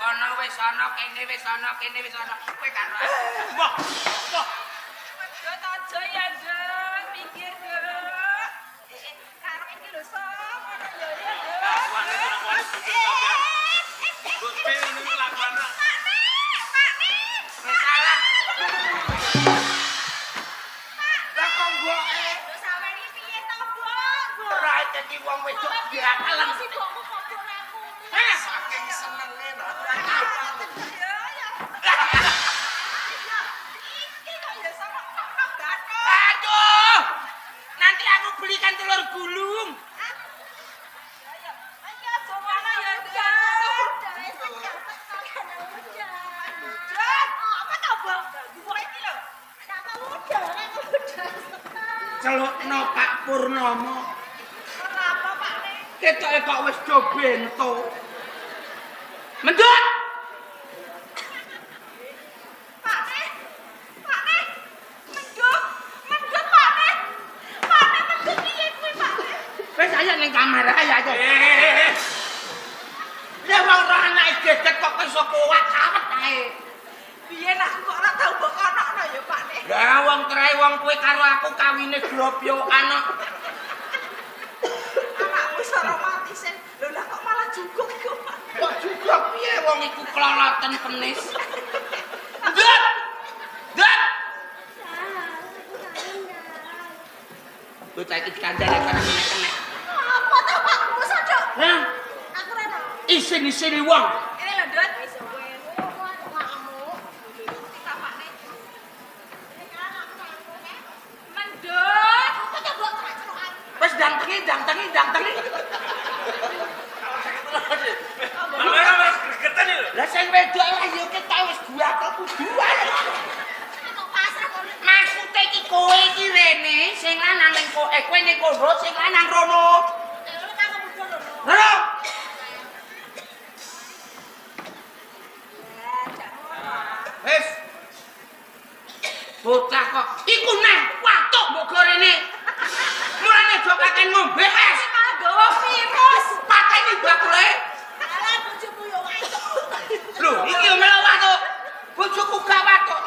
Ana wis ana kene wis ana kene wis ana kowe karo Wah. Medhot aja ya, Nduk. Pinggir, Nduk. Karo iki lho sapa ya ya, Nduk. Ini lakuannya. wis salah. Lah kok mboke Lho sampeyan iki piye to, Mbok? ora dadi wong wedok diakalem. Sibukmu padha aku. Saking senenge nah. Ya ya. Iki kok ya sama gathok. Aduh. Nanti aku belikan telur gulung. Ya ya. Iki aja ngono ya, Nduk. Apa to, Mbok? Mbok iki lho. Apa muda, Celukno Pak Purnomo. Ora apa, Pak Nek. Ketoke kok wis do bento. Mendut. Pak Nek. Pak Nek. Mendut. Mendut, Pak Nek. Pak Nek mendut piye kuwi, Pak Nek? Wis ayo ning kamar ayo ayo. Ya wong ora anake geget kok iso kuat awet ae. Biyen aku kok ora tau mbok konokno ya, Pak Nek. Lah wong trae wong kowe karo aku kawine gropyokan kok. Anakmu iso romantis. Lho lah kok malah juguk iku, Pak. Kok juga piye wong iku keloloten penis. Mendut. Mendut. Bocah iki kandhane karo nek-nek. Apa to, Pak? Masa, Dok? Hah? Aku ora tau. Isin-isini wong. Ini lho, Dut. Wis kowe. Ngamuk. Kita, Pak Nek. Mendut. Apa to, Mbok? Cerokan. Wis dangtengi. Kamera wis gregetan lho. Lah sing wedok lah ya ketok wis guatel kudu ae. Kok pasrah kok. Maksude iki kowe iki rene, sing lanang ning kowe ning kono, sing lanang rono. Lho kok kamu muda lho. Lho. Wis. Bocah kok iku neh watuk mbok go rene. Mulane aja kakek ngombe es. Malah gawa virus. Pateni bakule. Alah bojomu yo watuk. Lho, iki yo melu watuk. Bojoku gak watuk.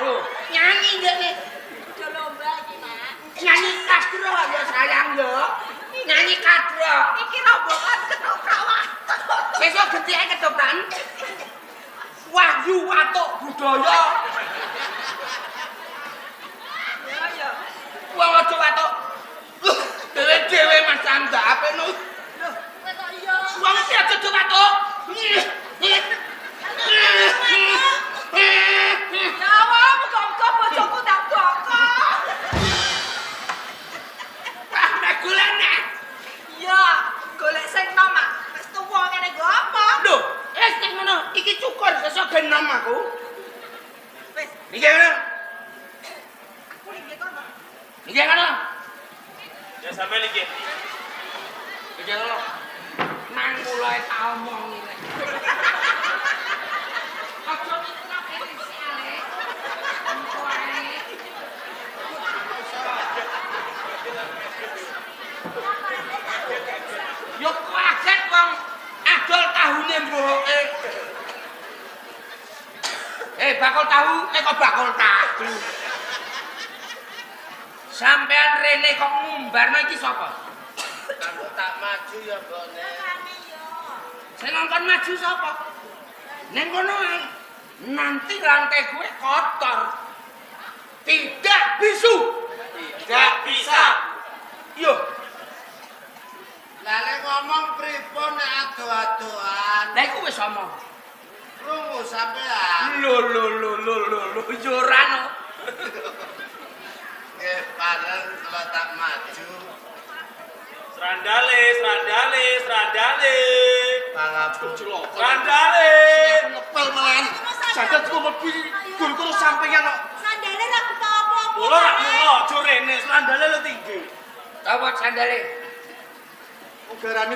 Oh, nyanyi ngene. Udah lomba iki, Mak. Nyanyi kadro ya sayang yo. Nyanyi kadro. Iki rombongan ketoprak watuk. Sesuk gentike ketoprak. Wahyu watuk budaya. Ya ya. Wong aja watuk. Dewe-dewe Mas Anda ape no. Lho, kowe kok iya. Wong iki aja do watuk. Ya Allah, muga-muga bojoku ndak bokok. Nek golek. Iya, golek sing nom, Mak. Wis tuwa ngene nggo apa? Lho, wis nek ngono, iki cukur sesuk genom aku. Wis, Iki ngono. aku linggih kono. Iki ngono. Ya sampe iki. Iki ngono. Nang mulai tak omongi rek. Aja mikirno kene siale. Engko ae. Yo kaget wong adol tahune mboke. Bakul tahu, kok bakul tahu. Sampean rene kok ngumbarno iki sapa? Aku tak maju ya, Mbok Nek. Makane yo. Sing ngongkon maju sapa? Ning kono ae. Nanti lantai gue kotor. Tidak bisu. Tidak bisa. Yo, Lah nek ngomong pripun nek ado-adoan? lha iku wis omong. Krungu sampean. Lho yo ora no. Bareng kalau tak maju. Serandale. Pangapunten. Serandale. Ngepel melawan. Jagat ku mlebu guru-guru sampeyan kok. Sandale ra buka apa-apa. Mula rak mula aja rene serandale lo tinggi. Apa sandale? Ugarane